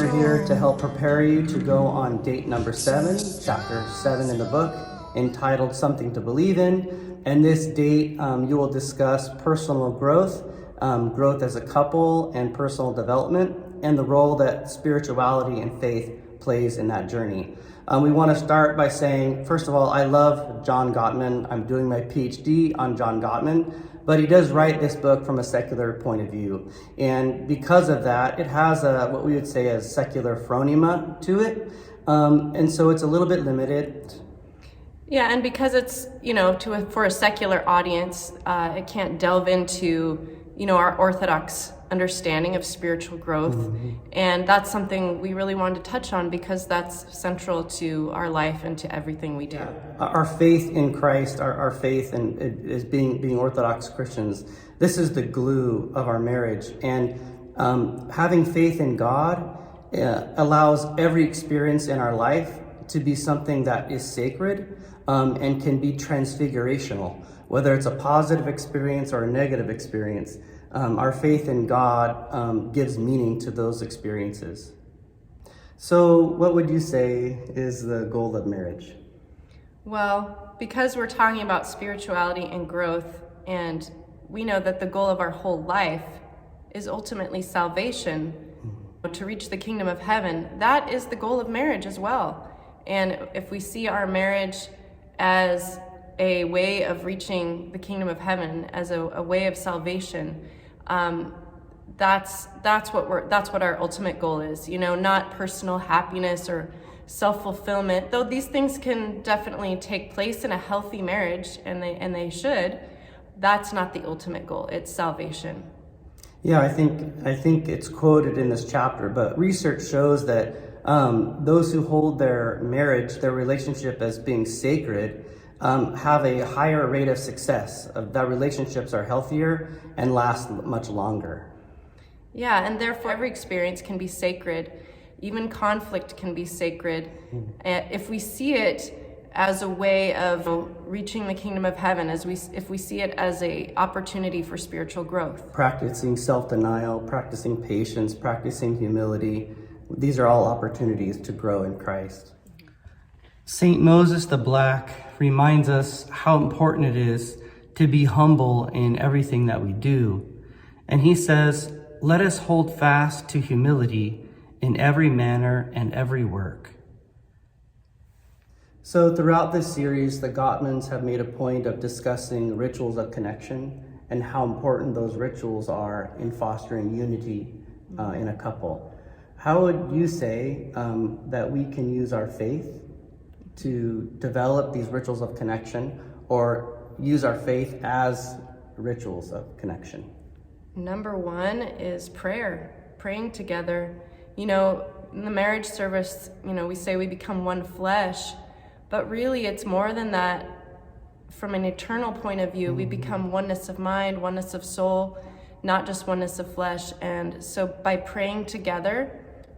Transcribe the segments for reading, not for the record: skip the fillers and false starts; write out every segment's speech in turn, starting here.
We're here to help prepare you to go on date number 7, chapter 7 in the book, entitled Something to Believe In. And this date, you will discuss personal growth, growth as a couple, and personal development, and the role that spirituality and faith plays in that journey. We want to start by saying, first of all, I love John Gottman. I'm doing my PhD on John Gottman, but he does write this book from a secular point of view. And because of that, it has what we would say a secular phronema to it. And so it's a little bit limited. Yeah, and because it's, for a secular audience, it can't delve into, our orthodox understanding of spiritual growth. Mm-hmm. And that's something we really wanted to touch on because that's central to our life and to everything we do. Yeah. Our faith in Christ, our faith is being Orthodox Christians. This is the glue of our marriage. And having faith in God allows every experience in our life to be something that is sacred and can be transfigurational, whether it's a positive experience or a negative experience. Our faith in God gives meaning to those experiences. So what would you say is the goal of marriage? Well, because we're talking about spirituality and growth, and we know that the goal of our whole life is ultimately salvation, to reach the kingdom of heaven, that is the goal of marriage as well. And if we see our marriage as a way of reaching the kingdom of heaven, as a way of salvation, that's what our ultimate goal is. Not personal happiness or self-fulfillment, though these things can definitely take place in a healthy marriage, and they should. That's not the ultimate goal. It's salvation. Yeah, I think it's quoted in this chapter, but research shows that those who hold their marriage, their relationship as being sacred, have a higher rate of success. That relationships are healthier and last much longer. Yeah, and therefore every experience can be sacred. Even conflict can be sacred. If we see it as a way of reaching the kingdom of heaven, if we see it as an opportunity for spiritual growth. Practicing self-denial, practicing patience, practicing humility, these are all opportunities to grow in Christ. St. Moses the Black reminds us how important it is to be humble in everything that we do. And he says, "Let us hold fast to humility in every manner and every work." So throughout this series, the Gottmans have made a point of discussing rituals of connection and how important those rituals are in fostering unity in a couple. How would you say that we can use our faith to develop these rituals of connection, or use our faith as rituals of connection? Number one is prayer, praying together. In the marriage service, we say we become one flesh, but really it's more than that. From an eternal point of view, we become oneness of mind, oneness of soul, not just oneness of flesh. And so by praying together,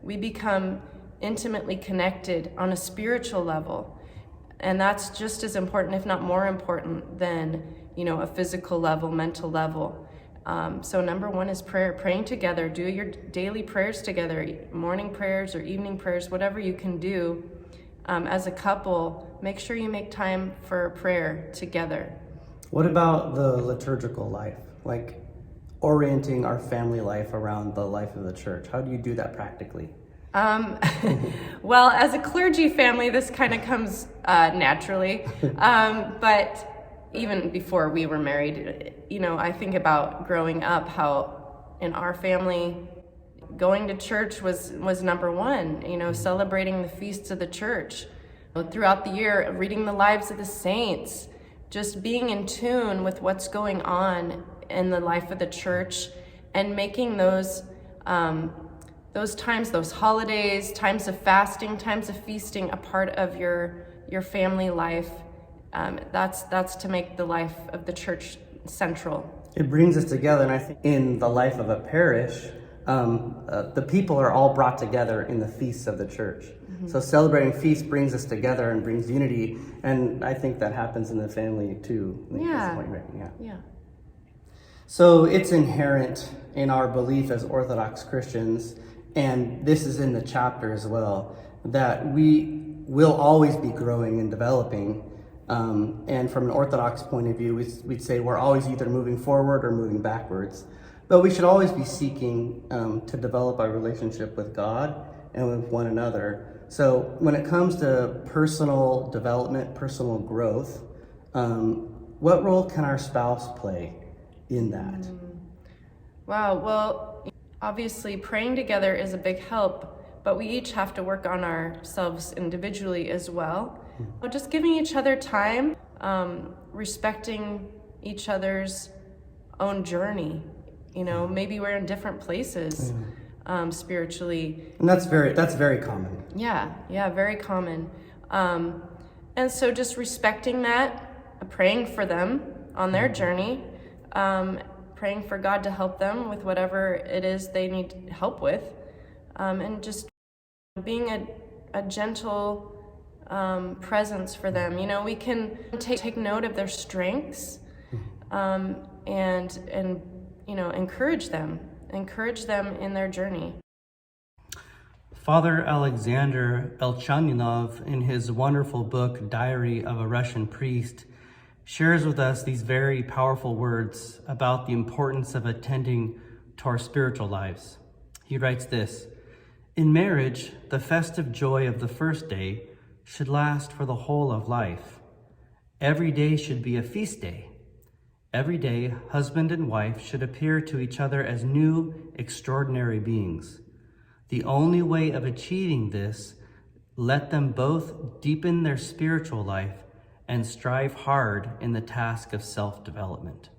we become intimately connected on a spiritual level. And that's just as important, if not more important than, a physical level, mental level. So number one is prayer, praying together. Do your daily prayers together, morning prayers or evening prayers, whatever you can do. As a couple, make sure you make time for prayer together. What about the liturgical life? Like orienting our family life around the life of the church. How do you do that practically? Well, as a clergy family, this kind of comes naturally. But even before we were married, I think about growing up, how in our family, going to church was number one, celebrating the feasts of the church. Throughout the year, reading the lives of the saints, just being in tune with what's going on in the life of the church, and making those times, those holidays, times of fasting, times of feasting a part of your family life. That's to make the life of the church central. It brings us together, and I think in the life of a parish, the people are all brought together in the feasts of the church. Mm-hmm. So celebrating feasts brings us together and brings unity, and I think that happens in the family too. Yeah. So it's inherent in our belief as Orthodox Christians and this is in the chapter as well, that we will always be growing and developing. And from an Orthodox point of view, we'd say we're always either moving forward or moving backwards. But we should always be seeking to develop our relationship with God and with one another. So when it comes to personal development, personal growth, what role can our spouse play in that? Wow, well, obviously praying together is a big help, but we each have to work on ourselves individually as well. But just giving each other time, respecting each other's own journey. You know, maybe we're in different places spiritually. And that's very common. Yeah, very common. And so just respecting that, praying for them on their journey, praying for God to help them with whatever it is they need help with, and just being a gentle presence for them. You know, we can take note of their strengths, and you know, encourage them in their journey. Father Alexander Elchaninov, in his wonderful book, Diary of a Russian Priest, shares with us these very powerful words about the importance of attending to our spiritual lives. He writes this: "In marriage, the festive joy of the first day should last for the whole of life. Every day should be a feast day. Every day, husband and wife should appear to each other as new, extraordinary beings. The only way of achieving this, let them both deepen their spiritual life and strive hard in the task of self-development."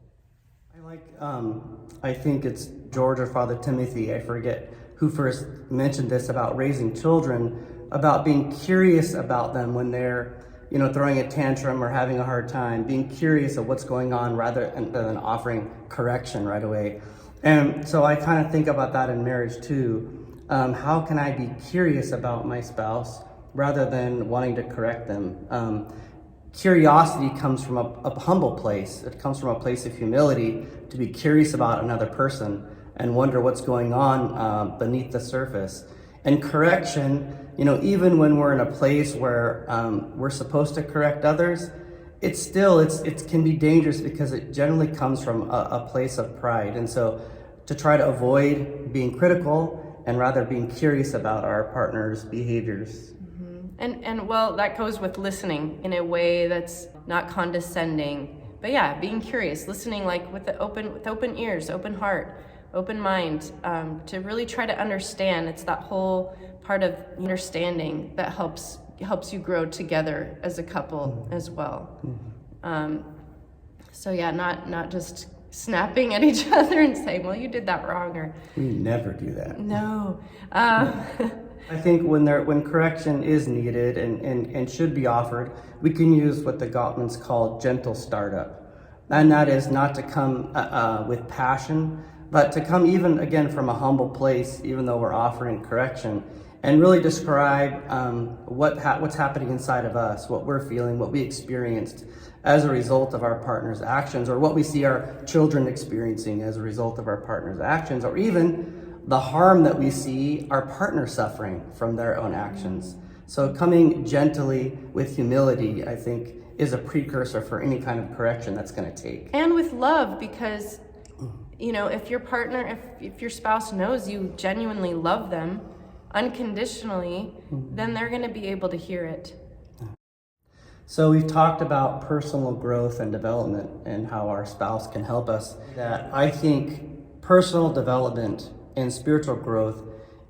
I think it's George or Father Timothy, I forget who first mentioned this about raising children, about being curious about them when they're, you know, throwing a tantrum or having a hard time, being curious of what's going on rather than offering correction right away. And so I kind of think about that in marriage too. How can I be curious about my spouse rather than wanting to correct them? Curiosity comes from a humble place. It comes from a place of humility, to be curious about another person and wonder what's going on beneath the surface. And correction, you know, even when we're in a place where we're supposed to correct others, it can be dangerous because it generally comes from a place of pride. And so to try to avoid being critical and rather being curious about our partner's behaviors. And well, that goes with listening in a way that's not condescending, but yeah, being curious, listening like with open ears, open heart, open mind, to really try to understand. It's that whole part of understanding that helps you grow together as a couple as well. So yeah, not just snapping at each other and saying, well, you did that wrong, or we never do that. No. I think when correction is needed and should be offered, we can use what the Gottmans call gentle startup. And that is not to come with passion, but to come even, again, from a humble place, even though we're offering correction, and really describe what's happening inside of us, what we're feeling, what we experienced as a result of our partner's actions, or what we see our children experiencing as a result of our partner's actions, or even the harm that we see our partner suffering from their own actions. So coming gently with humility, I think, is a precursor for any kind of correction that's going to take. And with love, because, you know, if your partner, if your spouse knows you genuinely love them unconditionally, then they're going to be able to hear it. So we've talked about personal growth and development and how our spouse can help us. That I think personal development and spiritual growth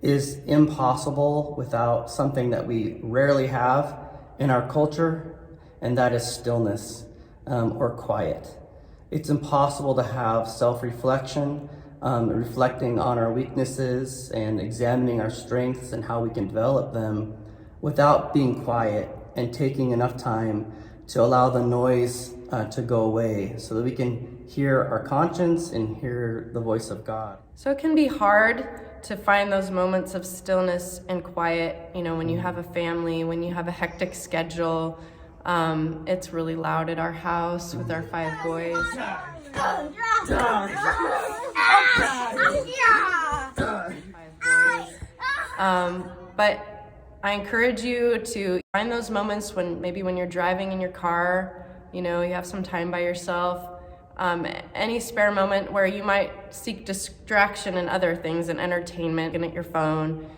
is impossible without something that we rarely have in our culture, and that is stillness or quiet. It's impossible to have self-reflection, reflecting on our weaknesses and examining our strengths and how we can develop them without being quiet and taking enough time to allow the noise to go away so that we can hear our conscience and hear the voice of God. So it can be hard to find those moments of stillness and quiet, you know, when you have a family, when you have a hectic schedule. It's really loud at our house with our 5 boys. But I encourage you to find those moments when maybe when you're driving in your car, you have some time by yourself, any spare moment where you might seek distraction in other things and entertainment, looking at your phone,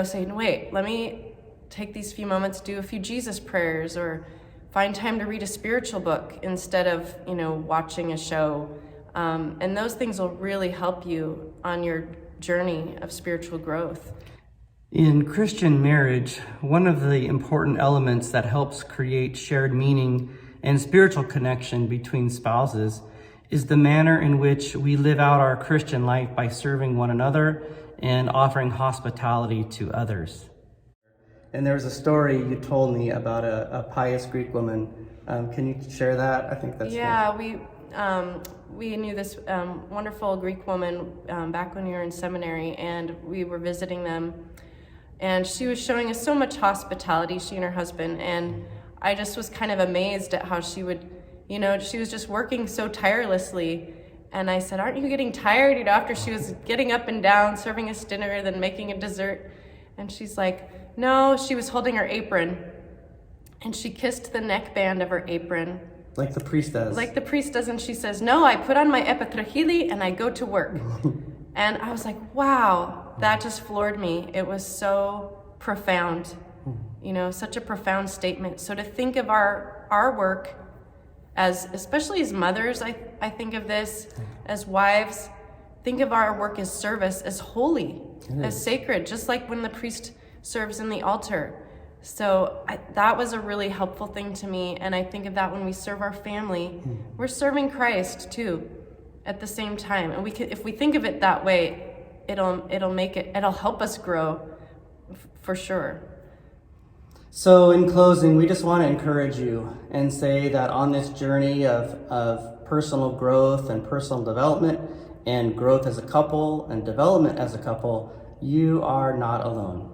saying, wait, let me take these few moments, do a few Jesus prayers, or find time to read a spiritual book instead of, watching a show. And those things will really help you on your journey of spiritual growth. In Christian marriage, one of the important elements that helps create shared meaning and spiritual connection between spouses is the manner in which we live out our Christian life by serving one another and offering hospitality to others. And there was a story you told me about a pious Greek woman. Can you share that? I think that's we knew this wonderful Greek woman back when we were in seminary, and we were visiting them. And she was showing us so much hospitality, she and her husband, and I just was kind of amazed at how she would, she was just working so tirelessly. And I said, aren't you getting tired? After she was getting up and down, serving us dinner, then making a dessert. And she's like, no, she was holding her apron. And she kissed the neckband of her apron. Like the priest does. Like the priest does, and she says, no, I put on my epitrachili and I go to work. And I was like, wow, that just floored me. It was so profound, such a profound statement. So to think of our work as, especially as mothers, I think of this, as wives, think of our work as service, as holy, as sacred, just like when the priest serves in the altar. So that was a really helpful thing to me, and I think of that when we serve our family, we're serving Christ too, at the same time. And if we think of it that way, it'll help us grow, for sure. So in closing, we just want to encourage you and say that on this journey of personal growth and personal development, and growth as a couple and development as a couple, you are not alone.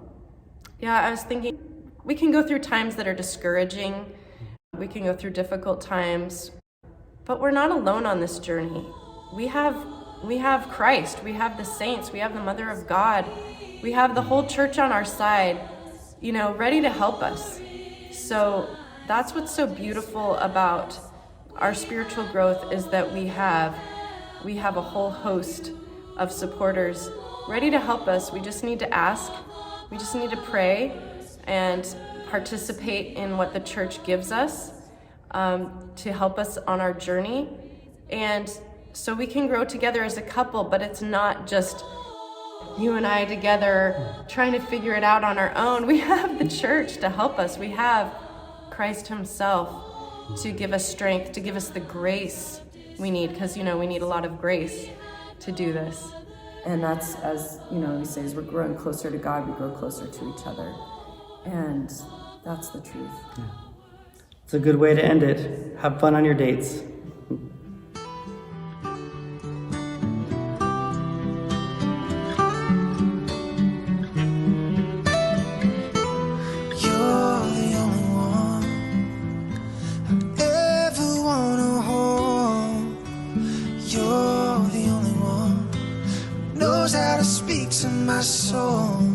Yeah, I was thinking, we can go through times that are discouraging. We can go through difficult times, but we're not alone on this journey. We have Christ, we have the saints, we have the Mother of God, we have the whole church on our side, ready to help us. So that's what's so beautiful about our spiritual growth, is that we have a whole host of supporters ready to help us. We just need to ask, we just need to pray and participate in what the church gives us to help us on our journey. And so we can grow together as a couple, but it's not just you and I together trying to figure it out on our own. We have the church to help us. We have Christ himself to give us strength, to give us the grace we need, because, we need a lot of grace to do this. And that's, as, he says, we're growing closer to God, we grow closer to each other. And that's the truth. Yeah. It's a good way to end it. Have fun on your dates. Speaks in my soul.